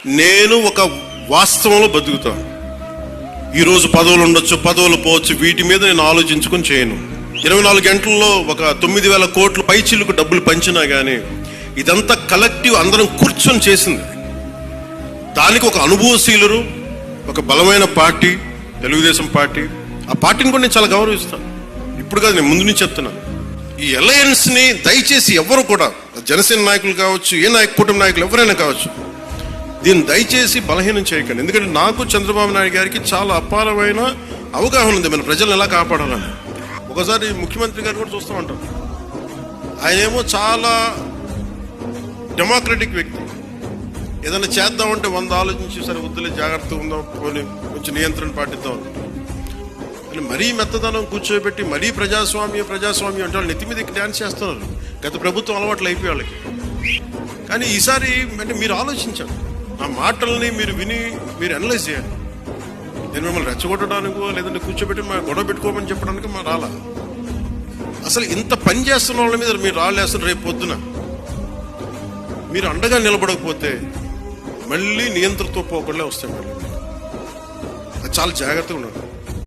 నేను ఒక వాస్తవంలో బతుకుతాను. ఈరోజు పదవులు ఉండొచ్చు, పదవులు పోవచ్చు, వీటి మీద నేను ఆలోచించుకొని చేయను. 24 గంటల్లో ఒక 9,000 కోట్ల పైచిలకు డబ్బులు పంచినా కానీ ఇదంతా కలెక్టివ్ అందరం కూర్చొని చేసింది. దానికి ఒక అనుభవశీలురు, ఒక బలమైన పార్టీ తెలుగుదేశం పార్టీ. ఆ పార్టీని కూడా నేను చాలా గౌరవిస్తాను. ఇప్పుడు కాదు, నేను ముందు నుంచి చెప్తున్నాను. ఈ అలయన్స్ని దయచేసి ఎవరు కూడా, జనసేన నాయకులు కావచ్చు, కూటమి నాయకులు ఎవరైనా కావచ్చు, దీన్ని దయచేసి బలహీనం చేయకండి. ఎందుకంటే నాకు చంద్రబాబు నాయుడు గారికి చాలా అపారమైన అవగాహన ఉంది మన ప్రజలను ఎలా కాపాడాలని. ఒకసారి ముఖ్యమంత్రి గారు కూడా చూస్తూ ఉంటారు. ఆయనేమో చాలా డెమోక్రటిక్ వ్యక్తి. ఏదైనా చేద్దామంటే 100 ఆలోచించి సరే వద్దులే, జాగ్రత్తగా ఉందాం, పోనీ కొంచెం నియంత్రణ పాటిద్దాం అని మరీ మెత్తదనం కూర్చోబెట్టి మరీ ప్రజాస్వామ్యం అంటే వాళ్ళు నెత్తి మీద డ్యాన్స్ చేస్తున్నారు. గత ప్రభుత్వం అలవాట్లు అయిపోయి వాళ్ళకి. కానీ ఈసారి అంటే మీరు ఆలోచించండి, ఆ మాటల్ని మీరు విని మీరు అనలైజ్ చేయండి. నేను మిమ్మల్ని రెచ్చగొట్టడానికో లేదంటే కూర్చోబెట్టి మా గొడవ పెట్టుకోమని చెప్పడానికి మా రాలా. అసలు ఇంత పని చేస్తున్న వాళ్ళ మీద మీరు రాళ్ళేస్తారు. రేపు పొద్దున మీరు అండగా నిలబడకపోతే మళ్ళీ నియంత్రణతో పోకుండా వస్తాయి. అది చాలా జాగ్రత్తగా ఉండాలి.